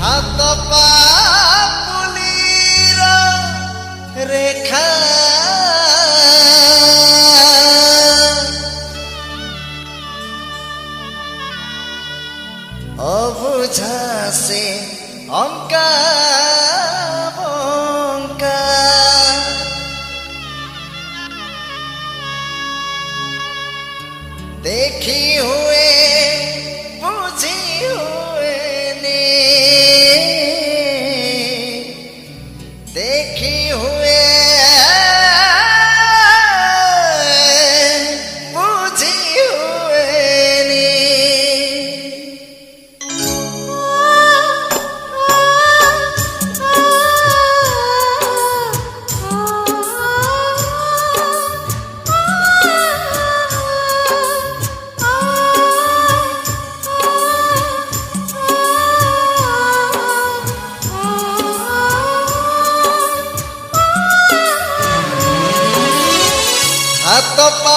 हाथ पापुलीर रेखा अबुझा से अंका बंका देखी हुए बुझी हुए ने देखी हुए बुझी हुए ने हाथ पा